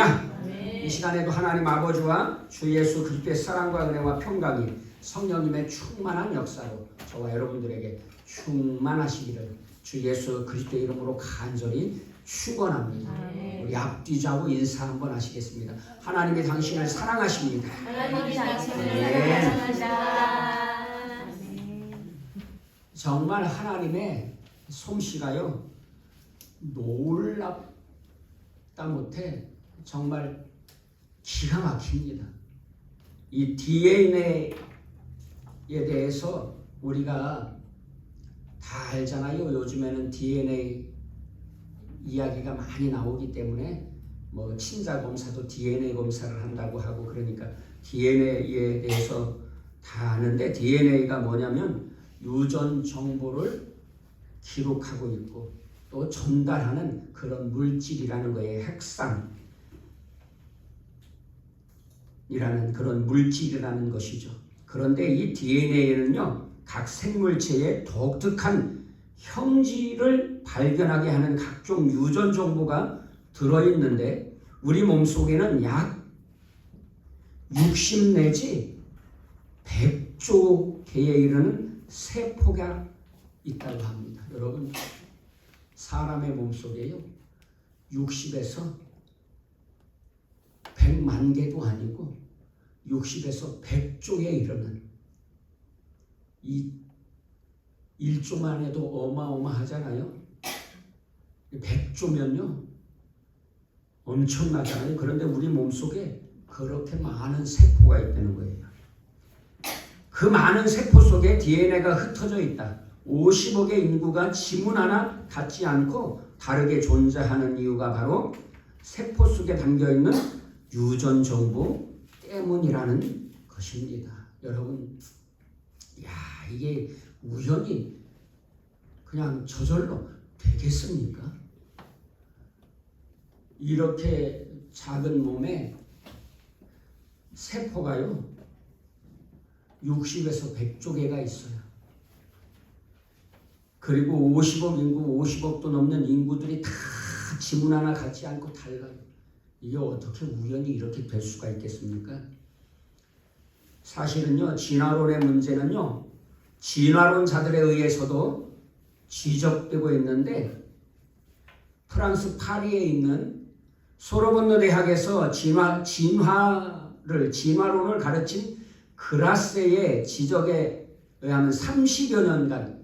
할렐루야. 이 시간에도 하나님 아버지와 주 예수 그리스도의 사랑과 은혜와 평강이 성령님의 충만한 역사로 저와 여러분들에게 충만하시기를 주 예수 그리스도의 이름으로 간절히 축원합니다. 우리 앞뒤 좌우 인사 한번 하시겠습니다. 하나님이 당신을 사랑하십니다. 하나님이 당신을 사랑하십니다. 정말 하나님의 솜씨가요 놀랍다 못해 정말 기가 막힙니다. 이 DNA에 대해서 우리가 다 알잖아요. 요즘에는 DNA 이야기가 많이 나오기 때문에 뭐 친자 검사도 DNA 검사를 한다고 하고 그러니까 DNA에 대해서 다 아는데 DNA가 뭐냐면 유전 정보를 기록하고 있고 또 전달하는 그런 물질이라는 거예요. 핵산이라는 그런 물질이라는 것이죠. 그런데 이 DNA는요 각 생물체의 독특한 형질을 발견하게 하는 각종 유전 정보가 들어있는데 우리 몸속에는 약 60 내지 100조 개에 이르는 세포가 있다고 합니다. 여러분 사람의 몸속에요 60에서 100만 개도 아니고 60에서 100조에 이르는 이 1조만 해도 어마어마하잖아요. 100조면요 엄청나잖아요. 그런데 우리 몸속에 그렇게 많은 세포가 있다는 거예요. 그 많은 세포 속에 DNA가 흩어져 있다. 50억의 인구가 지문 하나 갖지 않고 다르게 존재하는 이유가 바로 세포 속에 담겨있는 유전 정보 때문이라는 것입니다. 여러분 이게 우연히 그냥 저절로 되겠습니까? 이렇게 작은 몸에 세포가요 60에서 100조 개가 있어요. 그리고 50억 인구 50억도 넘는 인구들이 다 지문 하나 갖지 않고 달라요. 이게 어떻게 우연히 이렇게 될 수가 있겠습니까? 사실은요 진화론의 문제는요 진화론자들에 의해서도 지적되고 있는데 프랑스 파리에 있는 소르본느 대학에서 진화론을 가르친 그라세의 지적에 의하면 30여 년간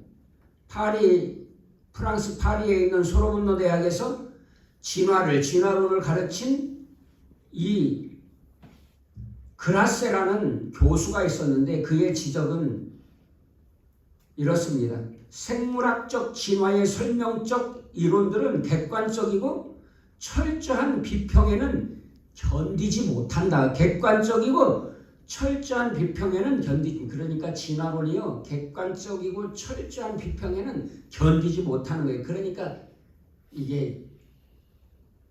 프랑스 파리에 있는 소르본느 대학에서 진화론을 가르친 이 그라세라는 교수가 있었는데 그의 지적은 이렇습니다. 생물학적 진화의 설명적 이론들은 객관적이고 철저한 비평에는 견디지 못한다. 객관적이고 철저한 비평에는 그러니까 진화론이요 객관적이고 철저한 비평에는 견디지 못하는 거예요. 그러니까 이게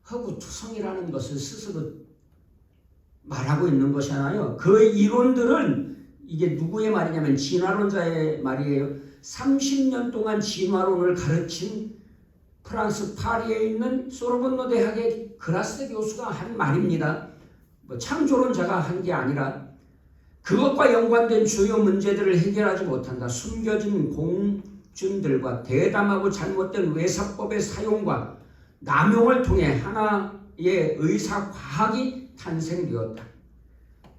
허구투성이라는 것을 스스로 말하고 있는 것이잖아요. 그 이론들은 이게 누구의 말이냐면 진화론자의 말이에요. 30년 동안 진화론을 가르친 프랑스 파리에 있는 소르본느 대학의 그라세 교수가 한 말입니다. 창조론자가 한 게 아니라 그것과 연관된 주요 문제들을 해결하지 못한다. 숨겨진 공준들과 대담하고 잘못된 외사법의 사용과 남용을 통해 하나의 의사과학이 탄생되었다.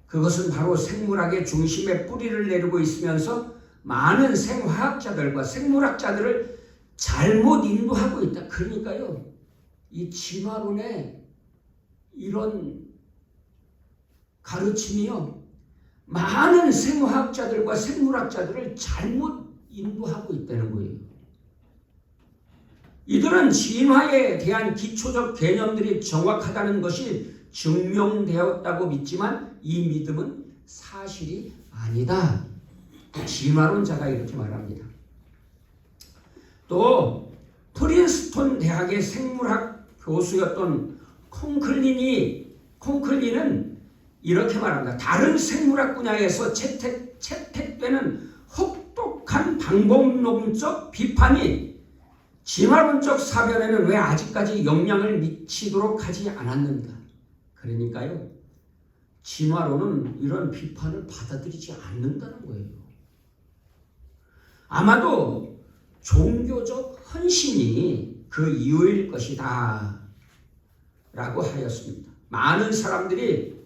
그것은 바로 생물학의 중심에 뿌리를 내리고 있으면서 많은 생화학자들과 생물학자들을 잘못 인도하고 있다. 그러니까요 이 진화론의 이런 가르침이요 많은 생화학자들과 생물학자들을 잘못 인도하고 있다는 거예요. 이들은 진화에 대한 기초적 개념들이 정확하다는 것이 증명되었다고 믿지만 이 믿음은 사실이 아니다. 진화론자가 이렇게 말합니다. 또 프린스턴 대학의 생물학 교수였던 콩클린은 이렇게 말합니다. 다른 생물학 분야에서 채택되는 혹독한 방법론적 비판이 진화론적 사변에는 왜 아직까지 영향을 미치도록 하지 않았는가? 그러니까요, 진화론은 이런 비판을 받아들이지 않는다는 거예요. 아마도 종교적 헌신이 그 이유일 것이다 라고 하였습니다. 많은 사람들이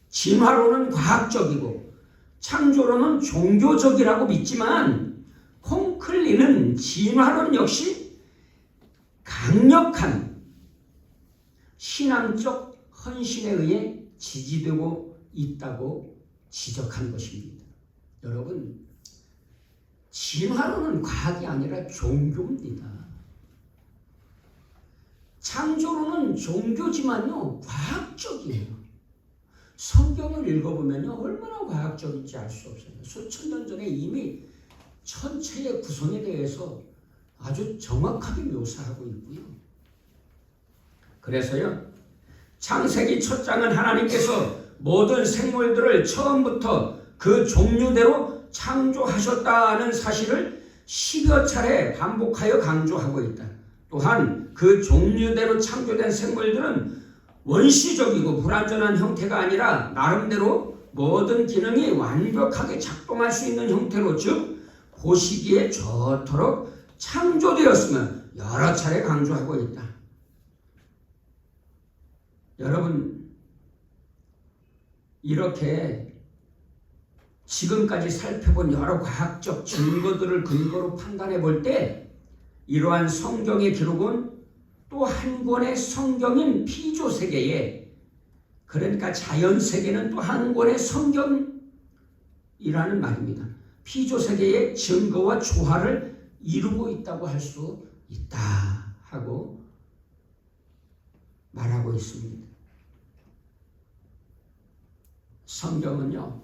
진화론은 과학적이고 창조론은 종교적이라고 믿지만 콩클리는 진화론 역시 강력한 신앙적 헌신에 의해 지지되고 있다고 지적한 것입니다. 여러분, 진화론은 과학이 아니라 종교입니다. 창조론은 종교지만요, 과학적이에요. 성경을 읽어보면요, 얼마나 과학적인지 알 수 없어요. 수천 년 전에 이미 천체의 구성에 대해서 아주 정확하게 묘사하고 있고요. 그래서요, 창세기 첫 장은 하나님께서 모든 생물들을 처음부터 그 종류대로 창조하셨다는 사실을 10여 차례 반복하여 강조하고 있다. 또한 그 종류대로 창조된 생물들은 원시적이고 불완전한 형태가 아니라 나름대로 모든 기능이 완벽하게 작동할 수 있는 형태로, 즉 보시기에 좋도록 창조되었으면 여러 차례 강조하고 있다. 여러분, 이렇게 지금까지 살펴본 여러 과학적 증거들을 근거로 판단해 볼 때 이러한 성경의 기록은 또 한 권의 성경인 피조세계에, 그러니까 자연세계는 또 한 권의 성경이라는 말입니다. 피조세계의 증거와 조화를 이루고 있다고 할 수 있다 하고 말하고 있습니다. 성경은요,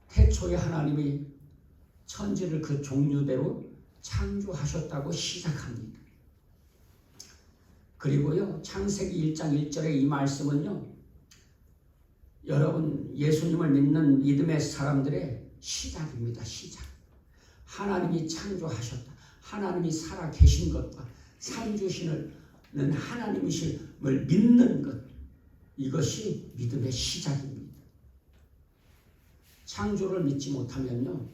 태초에 하나님이 천지를 그 종류대로 창조하셨다고 시작합니다. 그리고요, 창세기 1장 1절의 이 말씀은요, 여러분 예수님을 믿는 믿음의 사람들의 시작입니다. 시작. 하나님이 창조하셨다. 하나님이 살아 계신 것과 살주시는 하나님이심을 믿는 것, 이것이 믿음의 시작입니다. 창조를 믿지 못하면요,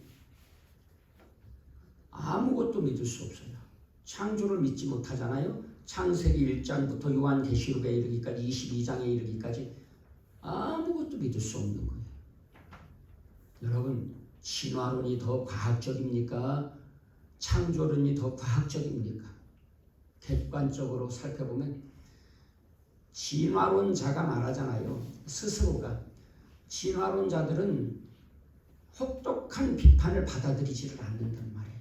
아무것도 믿을 수 없어요. 창조를 믿지 못하잖아요. 창세기 1장부터 요한계시록에 이르기까지 22장에 이르기까지 아무것도 믿을 수 없는 거예요. 여러분, 진화론이 더 과학적입니까? 창조론이 더 과학적입니까? 객관적으로 살펴보면 진화론자가 말하잖아요. 스스로가. 진화론자들은 혹독한 비판을 받아들이지를 않는단 말이에요.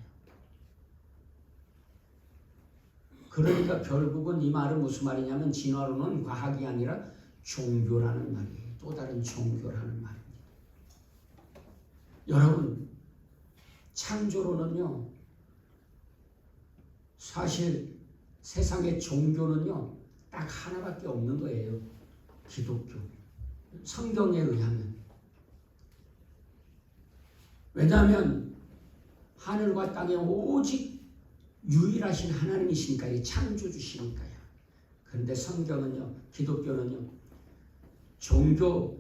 그러니까 결국은 이 말은 무슨 말이냐면 진화론은 과학이 아니라 종교라는 말이에요. 또 다른 종교라는 말입니다. 여러분, 창조론은요, 사실 세상의 종교는요, 딱 하나밖에 없는 거예요. 기독교. 성경에 의하면. 왜냐하면 하늘과 땅에 오직 유일하신 하나님이시니까, 이 창조주시니까요. 그런데 성경은요, 기독교는요, 종교이지만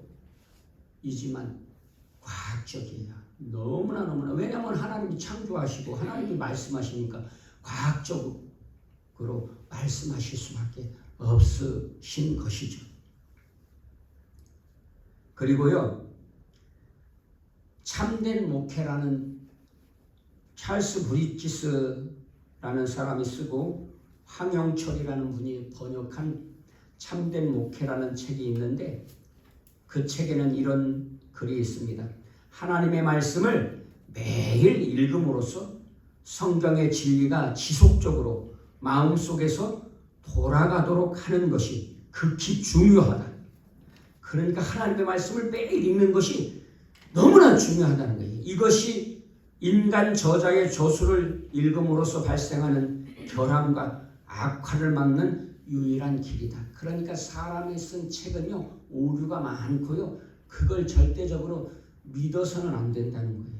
과학적이에요. 너무나. 왜냐하면 하나님이 창조하시고 하나님이 말씀하시니까 과학적으로 말씀하실 수밖에 없으신 것이죠. 그리고요, 참된 목회라는 찰스 브리지스라는 사람이 쓰고 황영철이라는 분이 번역한 참된 목회라는 책이 있는데, 그 책에는 이런 글이 있습니다. 하나님의 말씀을 매일 읽음으로써 성경의 진리가 지속적으로 마음속에서 돌아가도록 하는 것이 극히 중요하다. 그러니까 하나님의 말씀을 매일 읽는 것이 너무나 중요하다는 거예요. 이것이 인간 저자의 저술을 읽음으로써 발생하는 결함과 악화를 막는 유일한 길이다. 그러니까 사람이 쓴 책은요, 오류가 많고요, 그걸 절대적으로 믿어서는 안 된다는 거예요.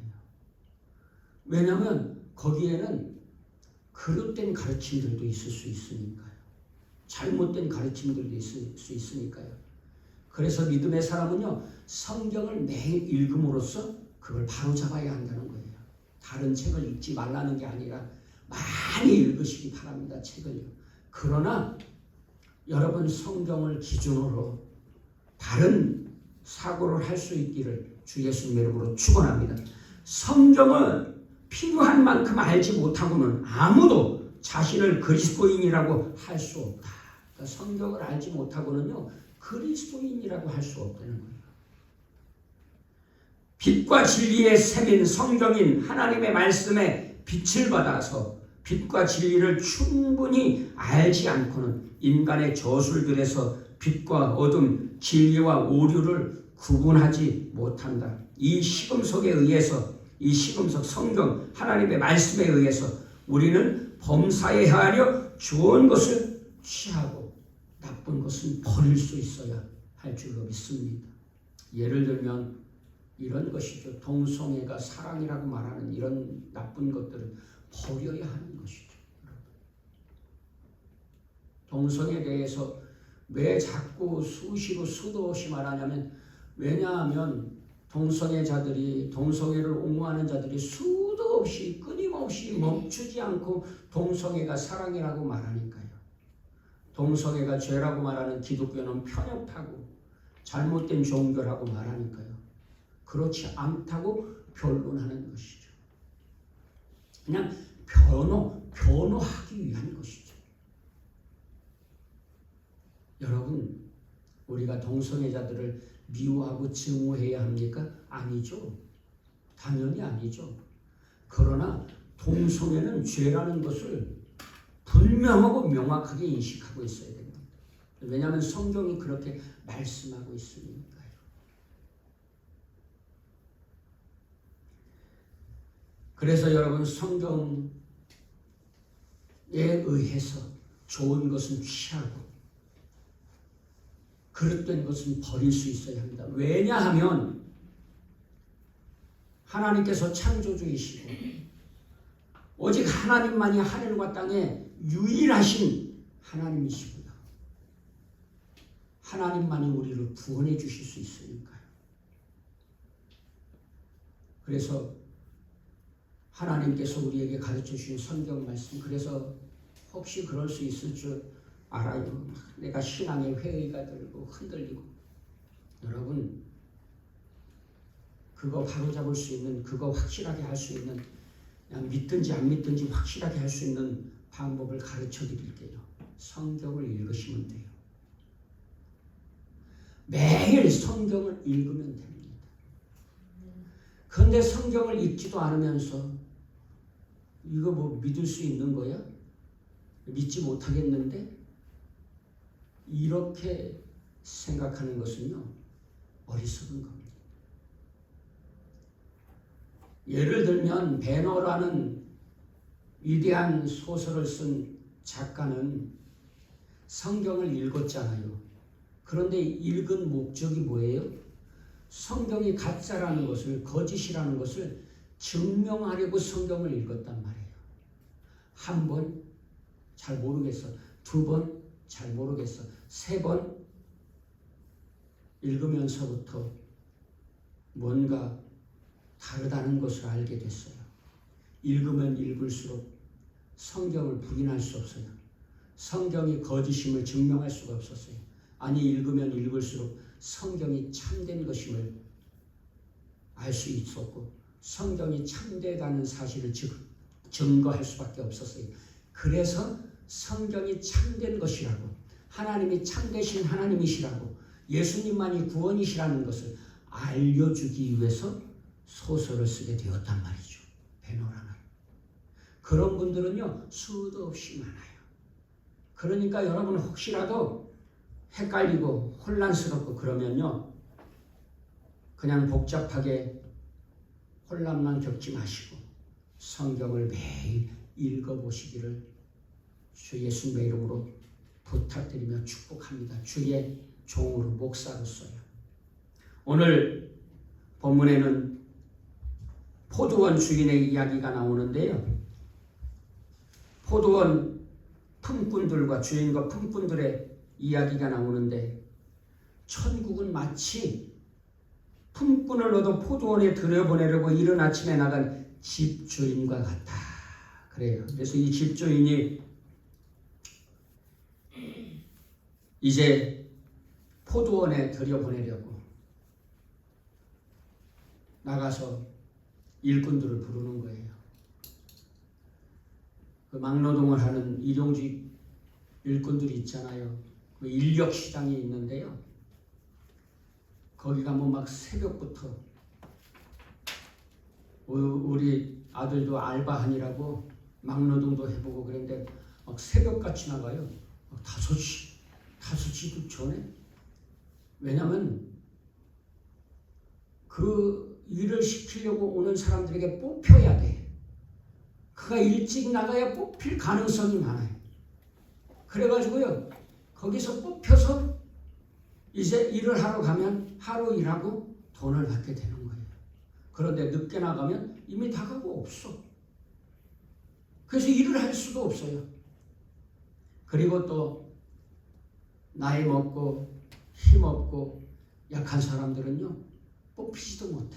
왜냐하면 거기에는 그릇된 가르침들도 있을 수 있으니까요. 잘못된 가르침들도 있을 수 있으니까요. 그래서 믿음의 사람은요, 성경을 매일 읽음으로써 그걸 바로잡아야 한다는 거예요. 다른 책을 읽지 말라는 게 아니라 많이 읽으시기 바랍니다. 책을요. 그러나 여러분 성경을 기준으로 바른 사고를 할 수 있기를 주 예수님의 이름으로 축원합니다. 성경을 필요한 만큼 알지 못하고는 아무도 자신을 그리스도인이라고 할 수 없다. 그러니까 성경을 알지 못하고는요, 그리스도인이라고 할 수 없다는 거예요. 빛과 진리의 셈인 성경인 하나님의 말씀에 빛을 받아서 빛과 진리를 충분히 알지 않고는 인간의 저술들에서 빛과 어둠, 진리와 오류를 구분하지 못한다. 이 시금석에 의해서, 이 시금석 성경 하나님의 말씀에 의해서 우리는 범사에 하려 좋은 것을 취하고 나쁜 것은 버릴 수 있어야 할 줄로 믿습니다. 예를 들면 이런 것이죠. 동성애가 사랑이라고 말하는 이런 나쁜 것들을 버려야 하는 것이죠. 동성애에 대해서 왜 자꾸 수시로 수도 없이 말하냐면, 왜냐하면 동성애자들이, 동성애를 옹호하는 자들이 수도 없이 끊임없이 멈추지 않고 동성애가 사랑이라고 말하니까요. 동성애가 죄라고 말하는 기독교는 편협하고 잘못된 종교라고 말하니까요. 그렇지 않다고 변론하는 것이죠. 그냥 변호하기 위한 것이죠. 여러분, 우리가 동성애자들을 미워하고 증오해야 합니까? 아니죠. 당연히 아니죠. 그러나 동성애는 죄라는 것을 분명하고 명확하게 인식하고 있어야 됩니다. 왜냐하면 성경이 그렇게 말씀하고 있으니까요. 그래서 여러분, 성경에 의해서 좋은 것은 취하고 그릇된 것은 버릴 수 있어야 합니다. 왜냐하면 하나님께서 창조주이시고 오직 하나님만이 하늘과 땅에 유일하신 하나님이시고요. 하나님만이 우리를 구원해 주실 수 있으니까요. 그래서 하나님께서 우리에게 가르쳐 주신 성경 말씀, 그래서 혹시 그럴 수 있을 줄 알아요. 내가 신앙의 회의가 들고 흔들리고. 여러분, 그거 바로잡을 수 있는, 그거 확실하게 할 수 있는, 그냥 믿든지 안 믿든지 확실하게 할 수 있는 방법을 가르쳐 드릴게요. 성경을 읽으시면 돼요. 매일 성경을 읽으면 됩니다. 그런데 성경을 읽지도 않으면서 이거 뭐 믿을 수 있는 거야? 믿지 못하겠는데? 이렇게 생각하는 것은요, 어리석은 겁니다. 예를 들면 베너라는 위대한 소설을 쓴 작가는 성경을 읽었잖아요. 그런데 읽은 목적이 뭐예요? 성경이 가짜라는 것을, 거짓이라는 것을 증명하려고 성경을 읽었단 말이에요. 한 번 잘 모르겠어. 두 번 잘 모르겠어. 세 번 읽으면서부터 뭔가 다르다는 것을 알게 됐어요. 읽으면 읽을수록 성경을 부인할 수 없어요. 성경이 거짓임을 증명할 수가 없었어요. 아니, 읽으면 읽을수록 성경이 참된 것임을 알 수 있었고 성경이 참되다는 사실을 증거할 수밖에 없었어요. 그래서 성경이 참된 것이라고, 하나님이 참되신 하나님이시라고, 예수님만이 구원이시라는 것을 알려주기 위해서 소설을 쓰게 되었단 말이죠. 베너라는. 그런 분들은요, 수도 없이 많아요. 그러니까 여러분 혹시라도 헷갈리고 혼란스럽고 그러면요, 그냥 복잡하게 혼란만 겪지 마시고 성경을 매일 읽어보시기를 주 예수님의 이름으로 부탁드리며 축복합니다. 주의 종으로, 목사로서요. 오늘 본문에는 포도원 주인의 이야기가 나오는데요. 포도원 품꾼들과 주인과 품꾼들의 이야기가 나오는데 천국은 마치 품꾼을 얻어 포도원에 들여보내려고 이른 아침에 나간 집주인과 같다. 그래요. 그래서 이 집주인이 이제 포도원에 들여보내려고 나가서 일꾼들을 부르는 거예요. 그 막노동을 하는 일용직 일꾼들이 있잖아요. 그 인력 시장이 있는데요. 거기 가면 막 새벽부터 우리 아들도 알바하니라고 막노동도 해보고 그랬는데 막 새벽같이 나가요. 막 5시도 전에. 왜냐면 그 일을 시키려고 오는 사람들에게 뽑혀야 돼. 그가 일찍 나가야 뽑힐 가능성이 많아요. 그래가지고요, 거기서 뽑혀서 이제 일을 하러 가면 하루 일하고 돈을 받게 되는 거예요. 그런데 늦게 나가면 이미 다 가고 없어. 그래서 일을 할 수도 없어요. 그리고 또 나이 먹고 힘없고 약한 사람들은요, 뽑히지도 못해.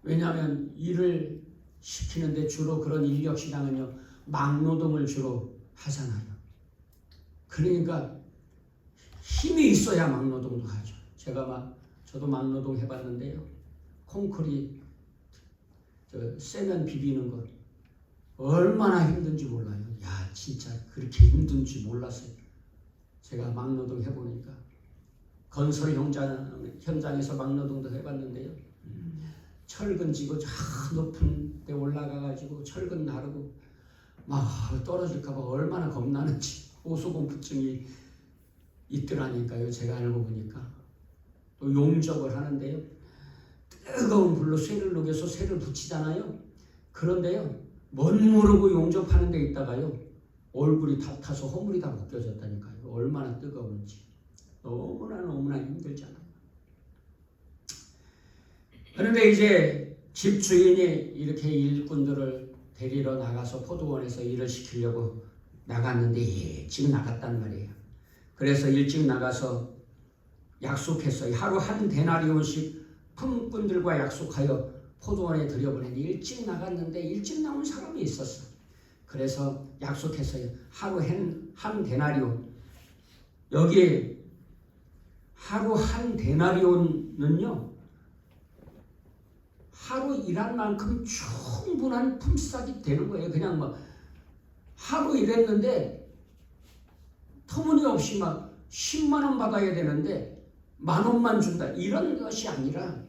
왜냐하면 일을 시키는데 주로 그런 인력시장은요, 막노동을 주로 하잖아요. 그러니까 힘이 있어야 막노동도 하죠. 저도 막노동 해봤는데요. 콘크리트 세면 비비는 것 얼마나 힘든지 몰라요. 야, 진짜 그렇게 힘든지 몰랐어요. 제가 막노동 해보니까 건설 현장에서 막노동도 해봤는데요. 철근 지고 저 높은 데 올라가가지고 철근 나르고 막 떨어질까봐 얼마나 겁나는지 호소공포증이 있더라니까요. 제가 알고 보니까. 또 용접을 하는데요. 뜨거운 불로 쇠를 녹여서 쇠를 붙이잖아요. 그런데요, 멋모르고 용접하는 데 있다가요, 얼굴이 다 타서 허물이 다 벗겨졌다니까요. 얼마나 뜨거운지. 너무나 힘들잖아요. 그런데 이제 집주인이 이렇게 일꾼들을 데리러 나가서 포도원에서 일을 시키려고 나갔는데 일찍 나갔단 말이에요. 그래서 일찍 나가서 약속했어요. 하루 한 데나리온씩 품꾼들과 약속하여 포도원에 들여보내니 일찍 나갔는데 일찍 나온 사람이 있었어. 그래서 약속했어요. 하루 한 데나리온. 여기 하루 한 데나리온은요, 하루 일한 만큼 충분한 품삯이 되는 거예요. 그냥 막 하루 일했는데 터무니없이 막 10만 원 받아야 되는데 10,000원만 준다, 이런 것이 아니라,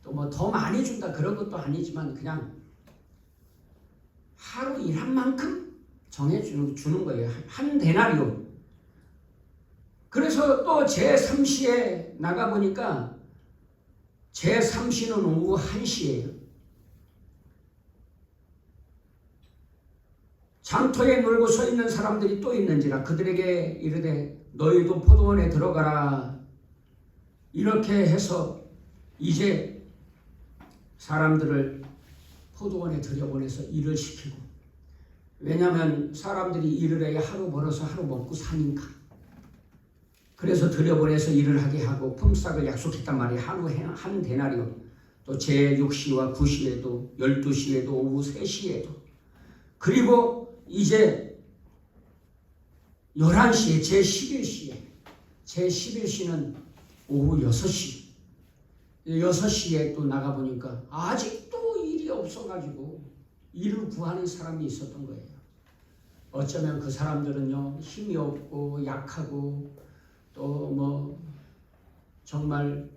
또 뭐 더 많이 준다 그런 것도 아니지만 그냥 하루 일한 만큼 정해주는 거예요. 한 데나리온. 그래서 또 제3시에 나가보니까 제3시는 오후 1시예요. 장터에 놀고 서 있는 사람들이 또 있는지라 그들에게 이르되 너희도 포도원에 들어가라. 이렇게 해서 이제 사람들을 포도원에 들여보내서 일을 시키고, 왜냐하면 사람들이 일을 해야 하루 벌어서 하루 먹고 사니까. 그래서 들여보내서 일을 하게 하고 품삯을 약속했단 말이에요. 하루 한 데나리온. 또 제6시와 9시에도 12시에도 오후 3시에도. 그리고 이제 11시에 제11시는 오후 6시. 6시에 또 나가보니까 아직도 일이 없어가지고 일을 구하는 사람이 있었던 거예요. 어쩌면 그 사람들은요, 힘이 없고 약하고 또 뭐 정말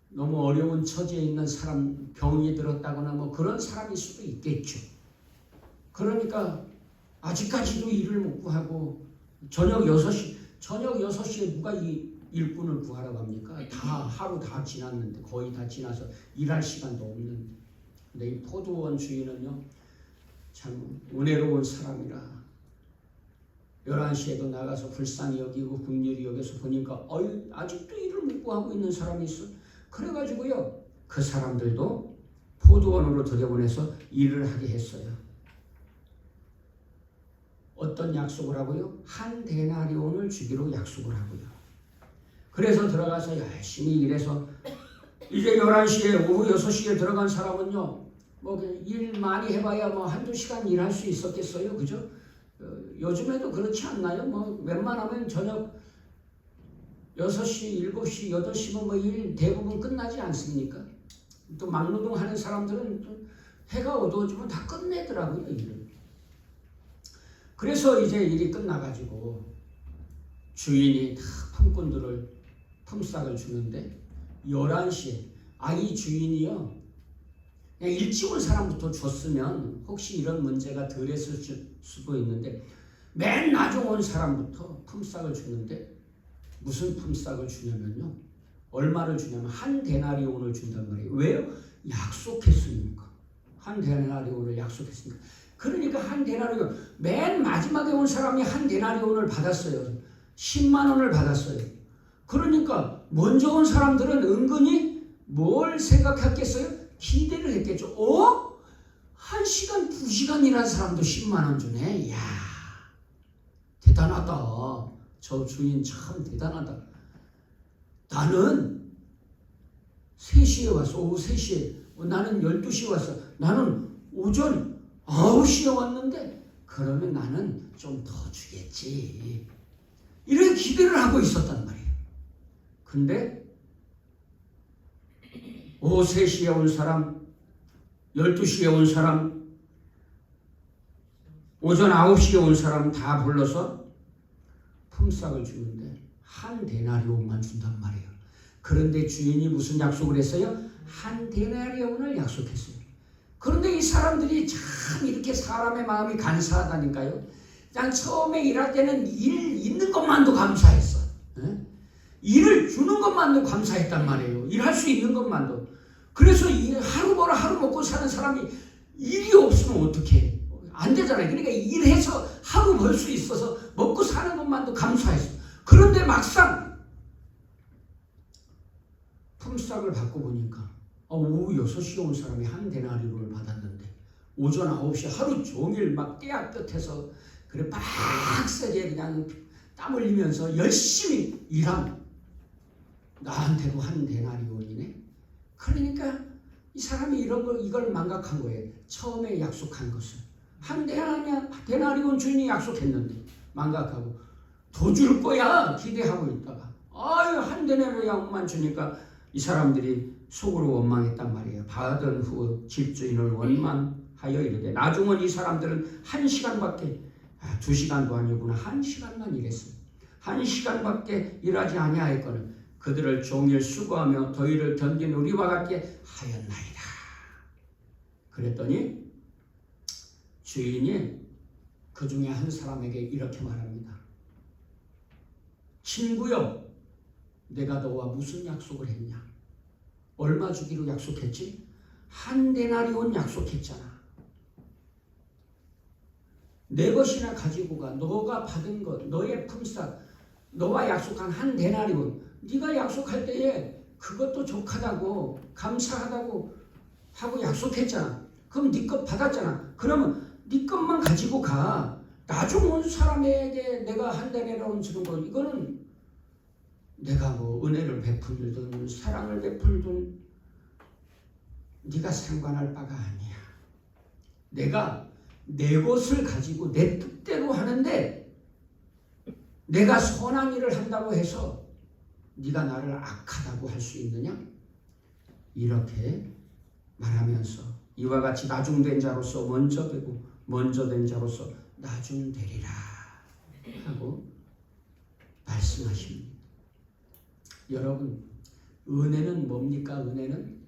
너무 어려운 처지에 있는 사람, 병이 들었다거나 뭐 그런 사람일 수도 있겠죠. 그러니까 아직까지도 일을 못 구하고 저녁 6시에 누가 이 일꾼을 구하러 갑니까? 하루 다 지났는데, 거의 다 지나서 일할 시간도 없는데. 근데 이 포도원 주인은요, 참 은혜로운 사람이라 11시에도 나가서 불쌍히 여기고 긍휼히 여겨서 보니까 아직도 일을 못 구하고 있는 사람이 있어. 그래가지고요, 그 사람들도 포도원으로 들여보내서 일을 하게 했어요. 어떤 약속을 하고요? 한 데나리온을 주기로 약속을 하고요. 그래서 들어가서 열심히 일해서 이제 11시에 오후 6시에 들어간 사람은요. 뭐 일 많이 해봐야 뭐 한두 시간 일할 수 있었겠어요. 그죠? 요즘에도 그렇지 않나요? 뭐 웬만하면 저녁 6시, 7시, 8시면 뭐 일 대부분 끝나지 않습니까? 또 막노동하는 사람들은 또 해가 어두워지면 다 끝내더라고요. 일을. 그래서 이제 일이 끝나가지고 주인이 다 품꾼들을 주는데 11시에 이 주인이요. 그냥 일찍 온 사람부터 줬으면 혹시 이런 문제가 덜했을 수도 있는데 맨 나중 온 사람부터 품삯을 주는데 무슨 품삯을 주냐면요. 얼마를 주냐면 한 데나리온을 준단 말이에요. 왜요? 약속했으니까. 한 데나리온을 약속했으니까. 그러니까 한 데나리온, 맨 마지막에 온 사람이 한 데나리온을 받았어요. 10만 원을 받았어요. 그러니까 먼저 온 사람들은 은근히 뭘 생각했겠어요? 기대를 했겠죠. 1시간, 2시간 일한 사람도 10만 원 주네. 이야, 대단하다. 저 주인 참 대단하다. 나는 3시에 왔어. 오후 3시에. 나는 12시에 왔어. 나는 오전 9시에 왔는데 그러면 나는 좀 더 주겠지. 이런 기대를 하고 있었단 말이에요. 근데 오후 3시에 온 사람, 12시에 온 사람, 오전 9시에 온 사람 다 불러서 품삯을 주는데 한 데나리온만 준단 말이에요. 그런데 주인이 무슨 약속을 했어요? 한 데나리온을 약속했어요. 그런데 이 사람들이 참 이렇게 사람의 마음이 간사하다니까요. 그냥 처음에 일할 때는 일 있는 것만도 감사했어. 일을 주는 것만도 감사했단 말이에요. 일할 수 있는 것만도. 그래서 하루 벌어 하루 먹고 사는 사람이 일이 없으면 어떡해. 안 되잖아요. 그러니까 일해서 하루 벌 수 있어서 먹고 사는 것만도 감사했어. 그런데 막상 품삯을 받고 보니까 오후 6시에 온 사람이 한 데나리온을 받았는데 오전 9시 하루 종일 막 떼야 끝에서 그래 빡세게 그냥 땀 흘리면서 열심히 일한 나한테도 한 데나리온이네. 그러니까 이 사람이 이걸 망각한 거예요. 처음에 약속한 것을. 한 데나리온 주인이 약속했는데 망각하고 더 줄 거야 기대하고 있다가 한 데나리온만 주니까 이 사람들이 속으로 원망했단 말이에요. 받은 후 집주인을 원망하여 이르되 나중은 이 사람들은 1시간밖에 2시간도 아니구나. 1시간만 일했어요. 1시간밖에 일하지 아니하였거늘 그들을 종일 수고하며 더위를 견딘 우리와 같게 하였나이다. 그랬더니 주인이 그 중에 한 사람에게 이렇게 말합니다. 친구여, 내가 너와 무슨 약속을 했냐? 얼마 주기로 약속했지? 한 데나리온 약속했잖아. 내 것이나 가지고 가. 너가 받은 것, 너의 품삯, 너와 약속한 한 데나리온. 네가 약속할 때에 그것도 족하다고 감사하다고 하고 약속했잖아. 그럼 네 것 받았잖아. 그러면 네 것만 가지고 가. 나중 온 사람에게 내가 한 데나리온 주는 거 이거는 내가 뭐 은혜를 베풀든 사랑을 베풀든 네가 상관할 바가 아니야. 내가 내 것을 가지고 내 뜻대로 하는데 내가 선한 일을 한다고 해서 네가 나를 악하다고 할 수 있느냐? 이렇게 말하면서 이와 같이 나중된 자로서 먼저 되고 먼저 된 자로서 나중되리라 하고 말씀하십니다. 여러분, 은혜는 뭡니까? 은혜는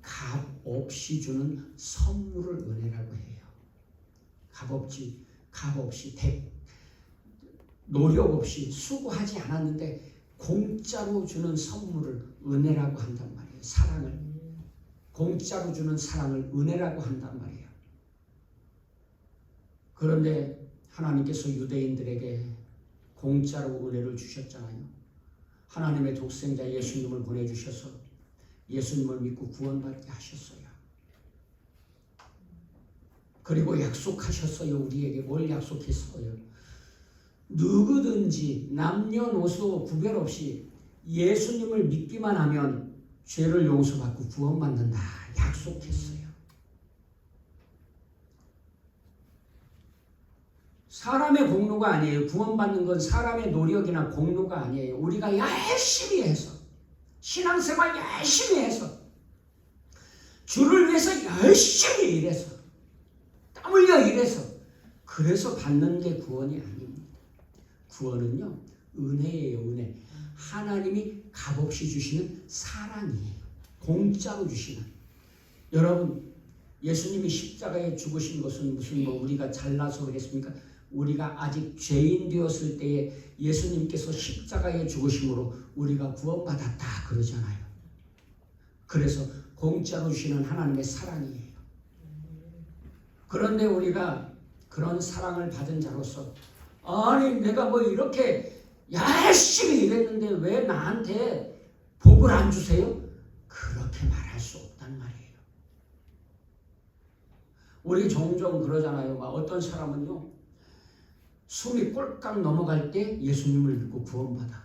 값 없이 주는 선물을 은혜라고 해요. 값 없이 노력 없이 수고하지 않았는데 공짜로 주는 선물을 은혜라고 한단 말이에요. 사랑을 공짜로 주는 사랑을 은혜라고 한단 말이에요. 그런데 하나님께서 유대인들에게 공짜로 은혜를 주셨잖아요. 하나님의 독생자 예수님을 보내주셔서 예수님을 믿고 구원받게 하셨어요. 그리고 약속하셨어요. 우리에게 뭘 약속했어요? 누구든지 남녀노소 구별 없이 예수님을 믿기만 하면 죄를 용서받고 구원받는다 약속했어요. 사람의 공로가 아니에요. 구원받는 건 사람의 노력이나 공로가 아니에요. 우리가 열심히 해서 신앙생활 열심히 해서 주를 위해서 열심히 일해서 땀 흘려 일해서 그래서 받는 게 구원이 아닙니다. 구원은요 은혜예요. 은혜. 하나님이 값없이 주시는 사랑이에요. 공짜로 주시는. 여러분 예수님이 십자가에 죽으신 것은 무슨 우리가 잘나서 그랬습니까? 우리가 아직 죄인 되었을 때에 예수님께서 십자가에 죽으심으로 우리가 구원받았다 그러잖아요. 그래서 공짜로 주시는 하나님의 사랑이에요. 그런데 우리가 그런 사랑을 받은 자로서 아니 내가 뭐 이렇게 열심히 일했는데 왜 나한테 복을 안 주세요? 그렇게 말할 수 없단 말이에요. 우리 종종 그러잖아요. 어떤 사람은요 숨이 꼴깍 넘어갈 때 예수님을 믿고 구원받아.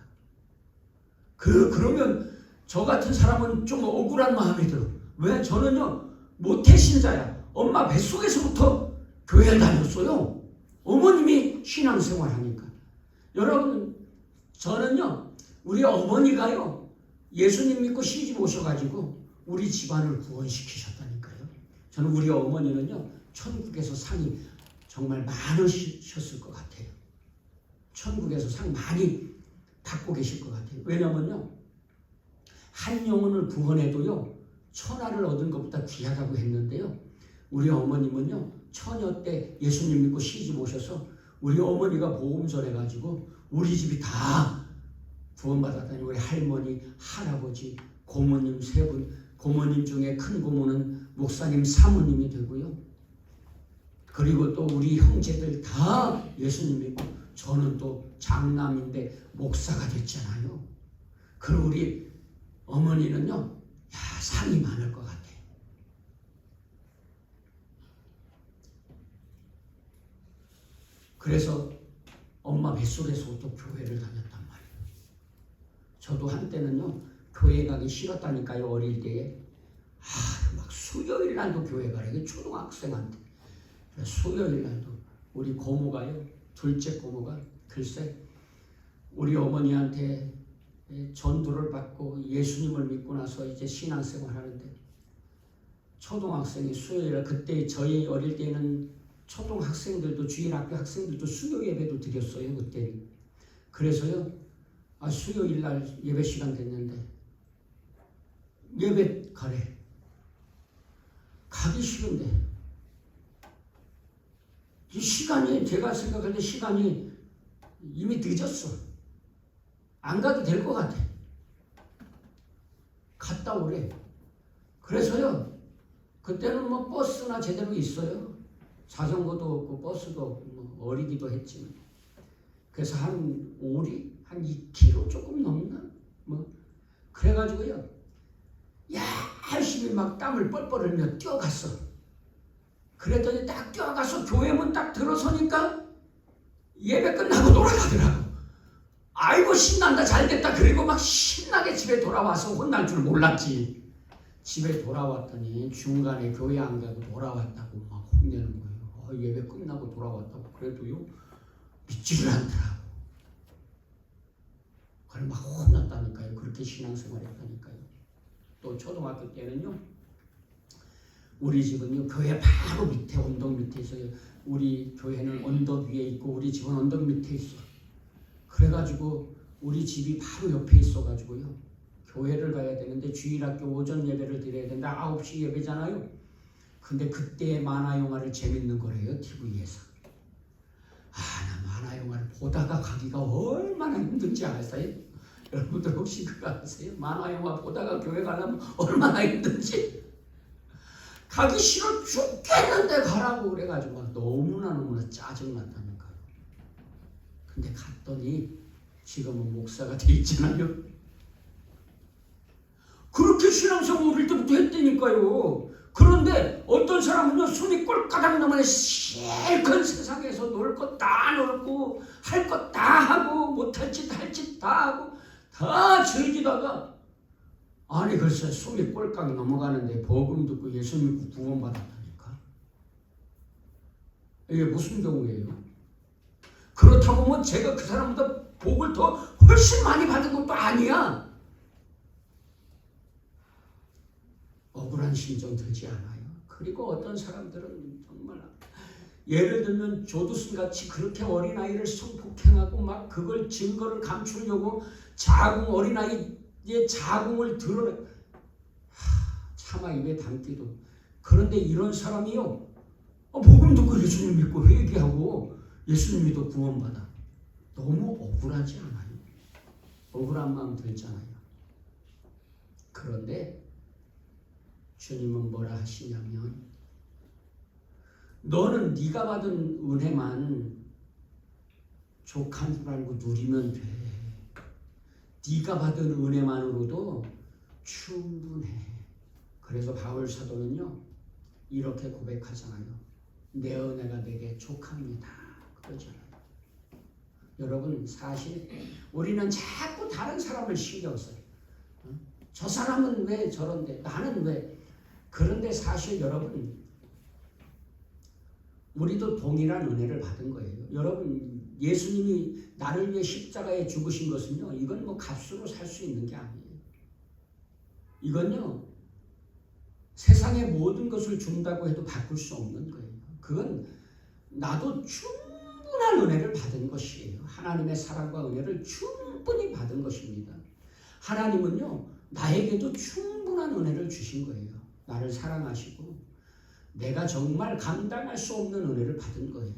그러면 저 같은 사람은 좀 억울한 마음이 들어. 왜? 저는요 모태신자야. 엄마 뱃속에서부터 교회를 다녔어요. 어머님이 신앙생활 하니까. 여러분 저는요 우리 어머니가요 예수님 믿고 시집 오셔가지고 우리 집안을 구원시키셨다니까요. 저는 우리 어머니는요 천국에서 상이 정말 많으셨을 것 같아요. 천국에서 상 많이 받고 계실 것 같아요. 왜냐면요 한 영혼을 구원해도요 천하를 얻은 것보다 귀하다고 했는데요. 우리 어머님은요 처녀 때 예수님 믿고 시집 오셔서 우리 어머니가 보험설해가지고 우리 집이 다 구원받았다니. 우리 할머니, 할아버지, 고모님 세 분, 고모님 중에 큰 고모는 목사님 사모님이 되고요. 그리고 또 우리 형제들 다 예수님 믿고 저는 또 장남인데 목사가 됐잖아요. 그리고 우리 어머니는요 상이 많을 것 같아요. 그래서 엄마 뱃속에서부터 교회를 다녔단 말이에요. 저도 한때는요 교회 가기 싫었다니까요. 어릴 때에 막 수요일 날도 교회 가래. 초등학생한테 수요일 날도 우리 고모가요 둘째 고모가 글쎄 우리 어머니한테 전도를 받고 예수님을 믿고 나서 이제 신앙생활 하는데 초등학생이 수요일 그때 저희 어릴 때는 초등학생들도 주일학교 학생들도 수요 예배도 드렸어요 그때. 그래서요 수요일 날 예배 시간 됐는데 예배 가래. 가기 싫은데 이 시간이 제가 생각할 때 시간이 이미 늦었어. 안 가도 될 것 같아. 갔다 오래. 그래서요 그때는 뭐 버스나 제대로 있어요. 자전거도 없고 버스도 없고 뭐 어리기도 했지만 그래서 한 2km 조금 넘나 뭐 그래가지고요 열심히 막 땀을 뻘뻘 흘려 뛰어갔어. 그랬더니 딱 뛰어가서 교회 문 딱 들어서니까 예배 끝나고 돌아가더라고. 아이고 신난다 잘됐다. 그리고 막 신나게 집에 돌아와서 혼날 줄 몰랐지. 집에 돌아왔더니 중간에 교회 안 가고 돌아왔다고 막 혼내는 거예요. 예배 끝나고 돌아왔다고. 그래도요 믿지를 않더라고. 그걸 막 혼났다니까요. 그렇게 신앙생활 했다니까요. 또 초등학교 때는요 우리 집은요 교회 바로 밑에 언덕 밑에 있어요. 우리 교회는 언덕 위에 있고 우리 집은 언덕 밑에 있어. 그래가지고 우리 집이 바로 옆에 있어가지고요 교회를 가야 되는데 주일학교 오전 예배를 드려야 되는데 9시 예배잖아요. 근데 그때 만화 영화를 재밌는 거래요 TV에서. 나 만화 영화를 보다가 가기가 얼마나 힘든지 아세요? 여러분들 혹시 그거 아세요? 만화 영화 보다가 교회 가려면 얼마나 힘든지. 가기 싫어 죽겠는데 가라고 그래가지고 막 너무나 짜증났다니까요. 근데 갔더니 지금은 목사가 돼 있잖아요. 그렇게 신앙생활 어릴 때부터 했다니까요. 그런데 어떤 사람은요 손이 꼴까닥 넘어에 실컷 세상에서 놀 것 다 놀고 할 것 다 하고 못할 짓 할 짓 다 하고 다 즐기다가 아니 글쎄 숨이 꼴깍 넘어가는데 복음 듣고 예수 믿고 구원받았다니까. 이게 무슨 경우예요? 그렇다고 뭐 제가 그 사람보다 복을 더 훨씬 많이 받은 것도 아니야. 억울한 심정 들지 않아요? 그리고 어떤 사람들은 정말 예를 들면 조두순 같이 그렇게 어린아이를 성폭행하고 막 그걸 증거를 감추려고 자궁 어린아이의 자궁을 드러내 차마 입에 담기도. 그런데 이런 사람이요 복음 듣고 예수님 믿고 회개하고 예수님 믿어 구원받아. 너무 억울하지 않아요? 억울한 마음 들잖아요. 그런데 주님은 뭐라 하시냐면 너는 네가 받은 은혜만 족한 줄 알고 누리면 돼. 네가 받은 은혜만으로도 충분해. 그래서 바울 사도는요 이렇게 고백하잖아요. 내 은혜가 내게 족합니다. 그러잖아요. 여러분 사실 우리는 자꾸 다른 사람을 신경 써요. 저 사람은 왜 저런데 나는 왜. 그런데 사실 여러분 우리도 동일한 은혜를 받은 거예요. 여러분 예수님이 나를 위해 십자가에 죽으신 것은요 이건 뭐 값으로 살 수 있는 게 아니에요. 이건요 세상의 모든 것을 준다고 해도 바꿀 수 없는 거예요. 그건 나도 충분한 은혜를 받은 것이에요. 하나님의 사랑과 은혜를 충분히 받은 것입니다. 하나님은요 나에게도 충분한 은혜를 주신 거예요. 나를 사랑하시고 내가 정말 감당할 수 없는 은혜를 받은 거예요.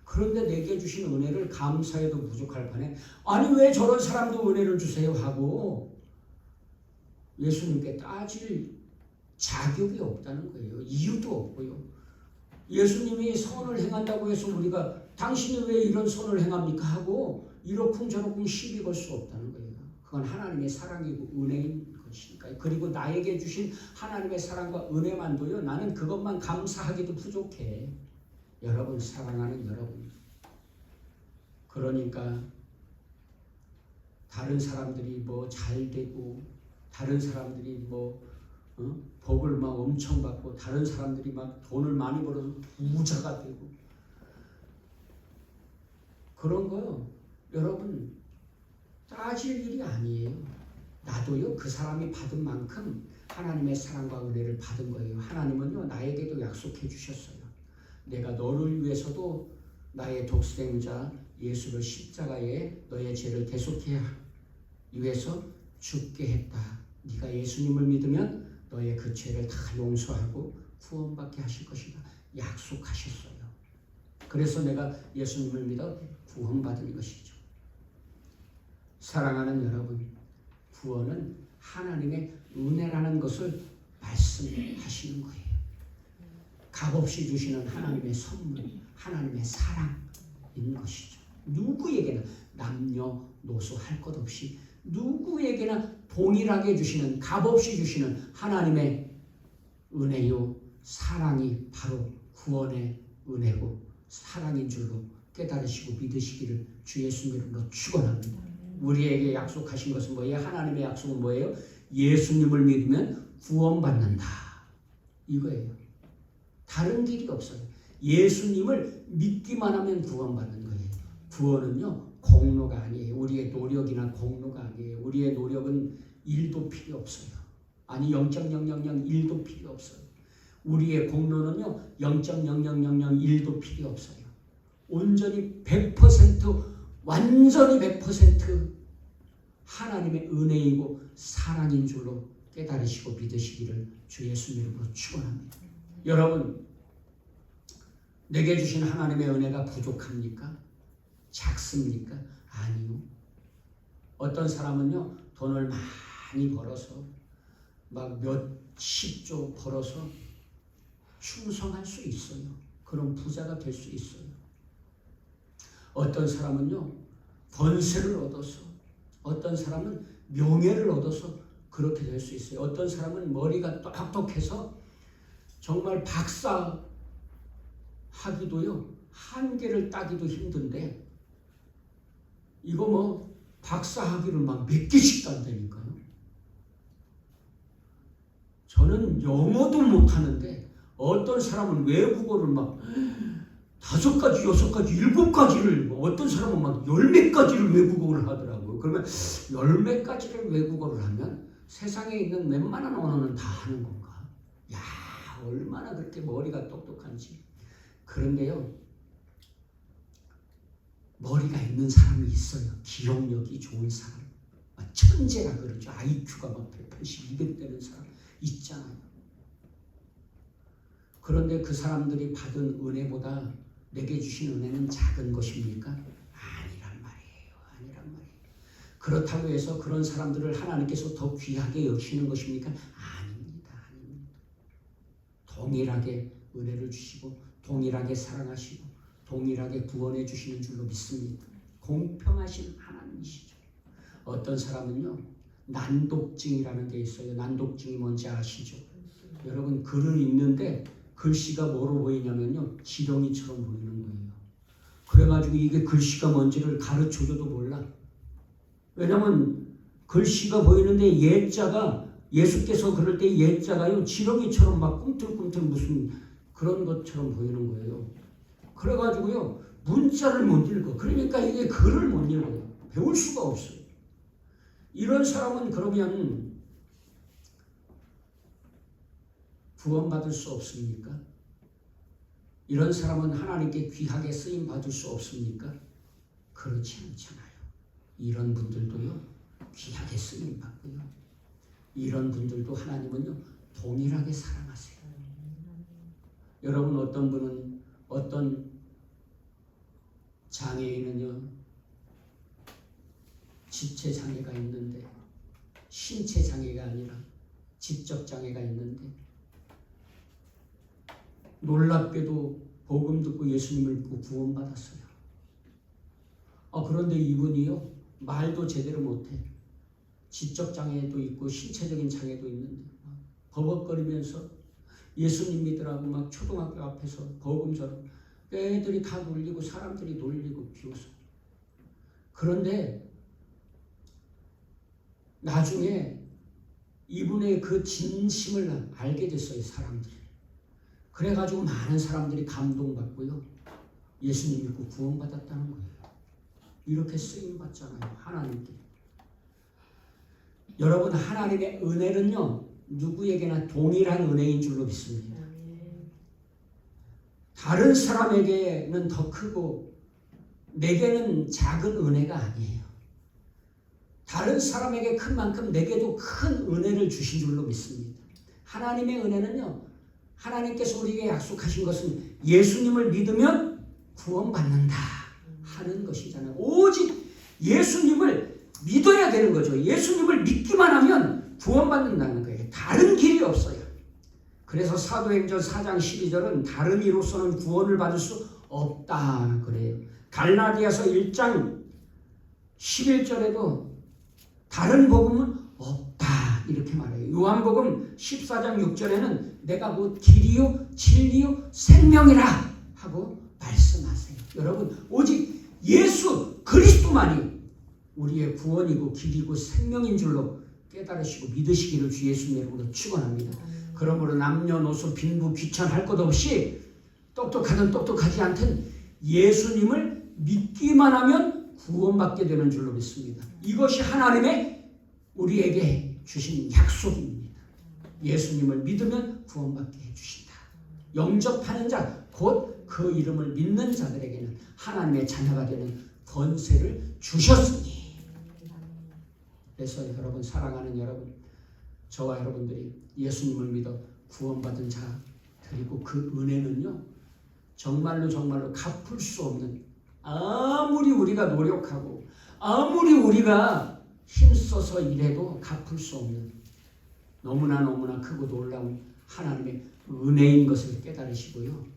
그런데 내게 주신 은혜를 감사해도 부족할 판에 아니 왜 저런 사람도 은혜를 주세요 하고 예수님께 따질 자격이 없다는 거예요. 이유도 없고요. 예수님이 선을 행한다고 해서 우리가 당신이 왜 이런 선을 행합니까 하고 이러쿵저러쿵 시비 걸 수 없다는 거예요. 그건 하나님의 사랑이고 은혜인 것이니까요. 그리고 나에게 주신 하나님의 사랑과 은혜만도요 나는 그것만 감사하기도 부족해. 여러분 사랑하는 여러분. 그러니까 다른 사람들이 뭐 잘되고 다른 사람들이 뭐 복을 막 엄청 받고 다른 사람들이 막 돈을 많이 벌어서 부자가 되고 그런 거요 여러분 따질 일이 아니에요. 나도요 그 사람이 받은 만큼 하나님의 사랑과 은혜를 받은 거예요. 하나님은요 나에게도 약속해 주셨어요. 내가 너를 위해서도 나의 독생자 예수를 십자가에 너의 죄를 대속해 위해서 죽게 했다. 네가 예수님을 믿으면 너의 그 죄를 다 용서하고 구원받게 하실 것이다. 약속하셨어요. 그래서 내가 예수님을 믿어 구원받은 것이죠. 사랑하는 여러분, 구원은 하나님의 은혜라는 것을 말씀하시는 거예요. 값없이 주시는 하나님의 선물, 하나님의 사랑인 것이죠. 누구에게나 남녀노소 할 것 없이 누구에게나 동일하게 주시는 값없이 주시는 하나님의 은혜요 사랑이 바로 구원의 은혜고 사랑인 줄로 깨달으시고 믿으시기를 주 예수 이름으로 축원합니다. 우리에게 약속하신 것은 뭐예요? 하나님의 약속은 뭐예요? 예수님을 믿으면 구원받는다. 이거예요. 다른 길이 없어요. 예수님을 믿기만 하면 구원받는 거예요. 구원은요 공로가 아니에요. 우리의 노력이나 공로가 아니에요. 우리의 노력은 1도 필요 없어요. 아니 0.0001도 필요 없어요. 우리의 공로는요 0.0001도 필요 없어요. 온전히 100% 완전히 100% 하나님의 은혜이고 사랑인 줄로 깨달으시고 믿으시기를 주 예수 이름으로 축원합니다. 여러분, 내게 주신 하나님의 은혜가 부족합니까? 작습니까? 아니요. 어떤 사람은요 돈을 많이 벌어서 막 몇십조 벌어서 충성할 수 있어요. 그럼 부자가 될 수 있어요. 어떤 사람은요 권세를 얻어서, 어떤 사람은 명예를 얻어서 그렇게 될 수 있어요. 어떤 사람은 머리가 똑똑해서 정말 박사 하기도요, 한 개를 따기도 힘든데, 이거 뭐 박사 학위를 막 몇 개씩 딴다니까요. 저는 영어도 못하는데 어떤 사람은 외국어를 막 5가지, 6가지, 7가지를, 어떤 사람은 막 10몇 가지를 외국어를 하더라고요. 그러면 10몇 가지를 외국어를 하면 세상에 있는 웬만한 언어는 다 하는 건가? 야, 얼마나 그렇게 머리가 똑똑한지. 그런데요, 머리가 있는 사람이 있어요. 기억력이 좋은 사람. 천재라 그러죠. IQ가 막 180, 200 되는 사람 있잖아요. 그런데 그 사람들이 받은 은혜보다 내게 주신 은혜는 작은 것입니까? 아니란 말이에요. 그렇다고 해서 그런 사람들을 하나님께서 더 귀하게 여기시는 것입니까? 아닙니다. 동일하게 은혜를 주시고 동일하게 사랑하시고 동일하게 구원해 주시는 줄로 믿습니다. 공평하신 하나님이시죠. 어떤 사람은요, 난독증이라는 게 있어요. 난독증이 뭔지 아시죠? 여러분, 글을 읽는데 글씨가 뭐로 보이냐면요, 지렁이처럼 보이는 거예요. 그래가지고 이게 글씨가 뭔지를 가르쳐줘도 몰라. 왜냐면 글씨가 보이는데 예자가, 예수께서 그럴 때 예자가요, 지렁이처럼 막 꿈틀꿈틀 무슨 그런 것처럼 보이는 거예요. 그래가지고요, 문자를 못 읽어. 그러니까 이게 글을 못 읽어요. 배울 수가 없어요. 이런 사람은 그러면 구원받을 수 없습니까? 이런 사람은 하나님께 귀하게 쓰임 받을 수 없습니까? 그렇지 않잖아요. 이런 분들도요, 귀하게 쓰임 받고요. 이런 분들도 하나님은요, 동일하게 사랑하세요. 여러분, 어떤 분은, 어떤 장애인은요, 지체 장애가 있는데, 신체 장애가 아니라 지적 장애가 있는데, 놀랍게도 복음 듣고 예수님을 믿고 구원받았어요. 그런데 이분이요, 말도 제대로 못해. 지적 장애도 있고 신체적인 장애도 있는데 버벅거리면서 예수님 믿으라고 막 초등학교 앞에서 복음처럼 애들이 다 놀리고 사람들이 놀리고 비웃어. 그런데 나중에 이분의 그 진심을 알게 됐어요, 사람들이. 그래가지고 많은 사람들이 감동받고요, 예수님 믿고 구원받았다는 거예요. 이렇게 쓰임받잖아요, 하나님께. 여러분, 하나님의 은혜는요, 누구에게나 동일한 은혜인 줄로 믿습니다. 다른 사람에게는 더 크고 내게는 작은 은혜가 아니에요. 다른 사람에게 큰 만큼 내게도 큰 은혜를 주신 줄로 믿습니다. 하나님의 은혜는요, 하나님께서 우리에게 약속하신 것은 예수님을 믿으면 구원받는다 하는 것이잖아요. 오직 예수님을 믿어야 되는 거죠. 예수님을 믿기만 하면 구원받는다는 거예요. 다른 길이 없어요. 그래서 사도행전 4장 12절은 다른 이로서는 구원을 받을 수 없다 그래요. 갈라디아서 1장 11절에도 다른 복음은 없다 이렇게 말해요. 요한복음 14장 6절에는 내가 곧 길이요 진리요 생명이라 하고 말씀하세요. 여러분, 오직 예수 그리스도만이 우리의 구원이고 길이고 생명인 줄로 깨달으시고 믿으시기를 주 예수님의 이름으로 축원합니다. 그러므로 남녀노소 빈부 귀천할 것 없이 똑똑하든 똑똑하지 않든 예수님을 믿기만 하면 구원받게 되는 줄로 믿습니다. 이것이 하나님의 우리에게 주신 약속입니다. 예수님을 믿으면 구원받게 해주신다. 영접하는 자, 곧 그 이름을 믿는 자들에게는 하나님의 자녀가 되는 권세를 주셨으니. 그래서 여러분, 사랑하는 여러분, 저와 여러분들이 예수님을 믿어 구원받은 자, 그리고 그 은혜는요, 정말로 갚을 수 없는, 아무리 우리가 노력하고 아무리 우리가 힘써서 일해도 갚을 수 없는 너무나 크고 놀라운 하나님의 은혜인 것을 깨달으시고요,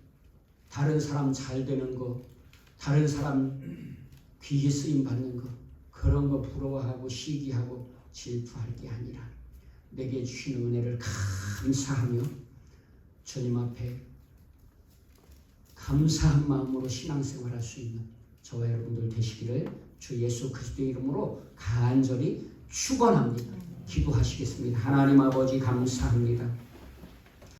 다른 사람 잘 되는 거, 다른 사람 귀히 쓰임 받는 거, 그런 거 부러워하고 시기하고 질투할 게 아니라 내게 주신 은혜를 감사하며 주님 앞에 감사한 마음으로 신앙생활할 수 있는 저와 여러분들 되시기를 주 예수 그리스도의 이름으로 간절히 축원합니다. 기도하시겠습니다. 하나님 아버지 감사합니다.